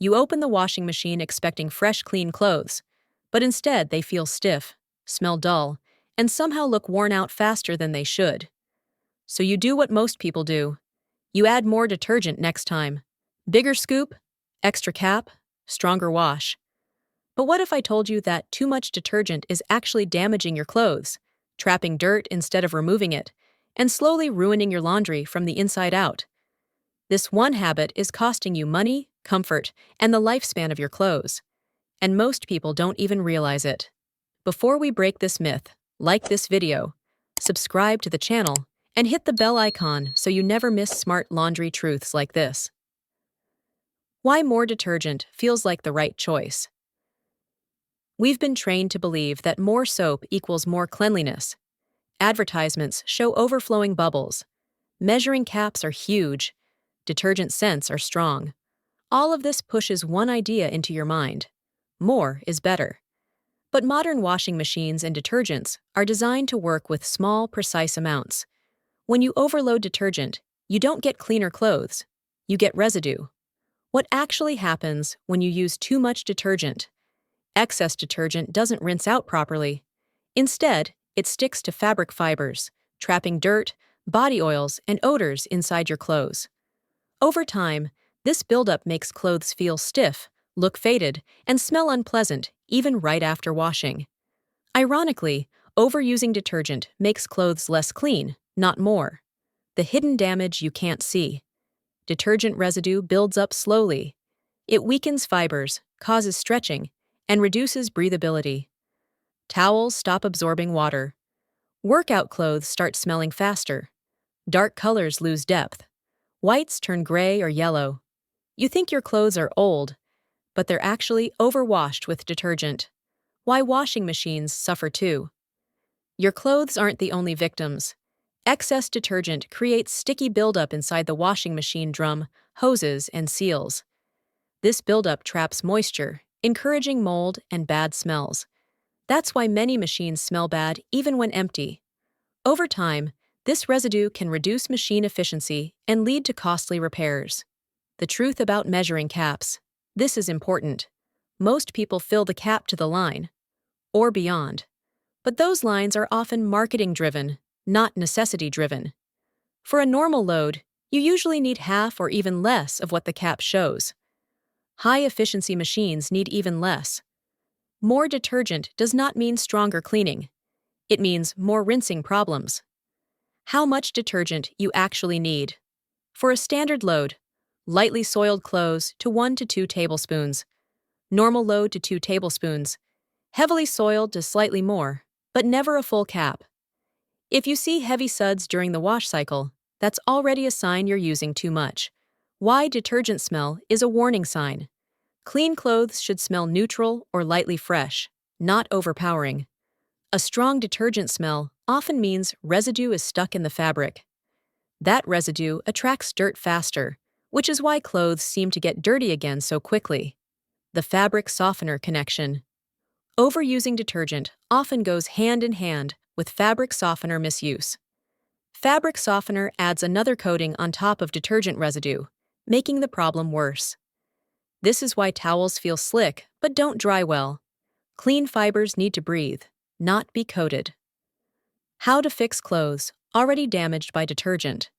You open the washing machine expecting fresh, clean clothes, but instead they feel stiff, smell dull, and somehow look worn out faster than they should. So you do what most people do. You add more detergent next time. Bigger scoop, extra cap, stronger wash. But what if I told you that too much detergent is actually damaging your clothes, trapping dirt instead of removing it, and slowly ruining your laundry from the inside out? This one habit is costing you money, comfort, and the lifespan of your clothes. And most people don't even realize it. Before we break this myth, like this video, subscribe to the channel, and hit the bell icon so you never miss smart laundry truths like this. Why more detergent feels like the right choice. We've been trained to believe that more soap equals more cleanliness. Advertisements show overflowing bubbles. Measuring caps are huge. Detergent scents are strong. All of this pushes one idea into your mind. More is better. But modern washing machines and detergents are designed to work with small, precise amounts. When you overload detergent, you don't get cleaner clothes. You get residue. What actually happens when you use too much detergent? Excess detergent doesn't rinse out properly. Instead, it sticks to fabric fibers, trapping dirt, body oils, and odors inside your clothes. Over time, this buildup makes clothes feel stiff, look faded, and smell unpleasant even right after washing. Ironically, overusing detergent makes clothes less clean, not more. The hidden damage you can't see. Detergent residue builds up slowly. It weakens fibers, causes stretching, and reduces breathability. Towels stop absorbing water. Workout clothes start smelling faster. Dark colors lose depth. Whites turn gray or yellow. You think your clothes are old, but they're actually overwashed with detergent. Why washing machines suffer too. Your clothes aren't the only victims. Excess detergent creates sticky buildup inside the washing machine drum, hoses, and seals. This buildup traps moisture, encouraging mold and bad smells. That's why many machines smell bad even when empty. Over time, this residue can reduce machine efficiency and lead to costly repairs. The truth about measuring caps. This is important. Most people fill the cap to the line, or beyond. But those lines are often marketing-driven, not necessity-driven. For a normal load, you usually need half or even less of what the cap shows. High-efficiency machines need even less. More detergent does not mean stronger cleaning. It means more rinsing problems. How much detergent you actually need. For a standard load, lightly soiled clothes to 1 to 2 tablespoons. Normal load to 2 tablespoons. Heavily soiled to slightly more, but never a full cap. If you see heavy suds during the wash cycle, that's already a sign you're using too much. Why detergent smell is a warning sign. Clean clothes should smell neutral or lightly fresh, not overpowering. A strong detergent smell often means residue is stuck in the fabric. That residue attracts dirt faster, which is why clothes seem to get dirty again so quickly. The fabric softener connection. Overusing detergent often goes hand in hand with fabric softener misuse. Fabric softener adds another coating on top of detergent residue, making the problem worse. This is why towels feel slick but don't dry well. Clean fibers need to breathe, not be coated. How to fix clothes already damaged by detergent.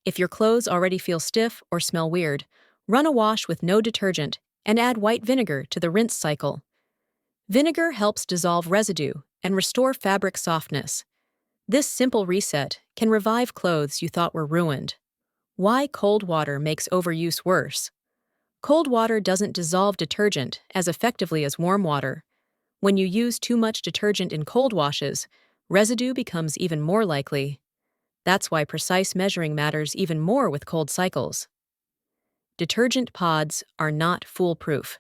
If your clothes already feel stiff or smell weird, run a wash with no detergent and add white vinegar to the rinse cycle. Vinegar helps dissolve residue and restore fabric softness. This simple reset can revive clothes you thought were ruined. Why cold water makes overuse worse. Cold water doesn't dissolve detergent as effectively as warm water. When you use too much detergent in cold washes, residue becomes even more likely. That's why precise measuring matters even more with cold cycles. Detergent pods are not foolproof.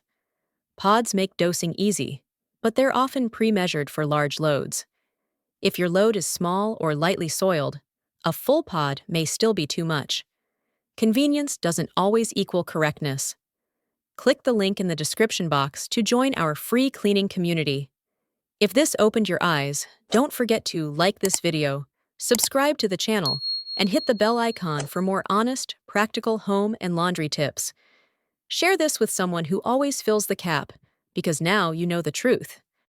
Pods make dosing easy, but they're often pre-measured for large loads. If your load is small or lightly soiled, a full pod may still be too much. Convenience doesn't always equal correctness. Click the link in the description box to join our free cleaning community. If this opened your eyes, don't forget to like this video, subscribe to the channel, and hit the bell icon for more honest, practical home and laundry tips. Share this with someone who always fills the cap, because now you know the truth.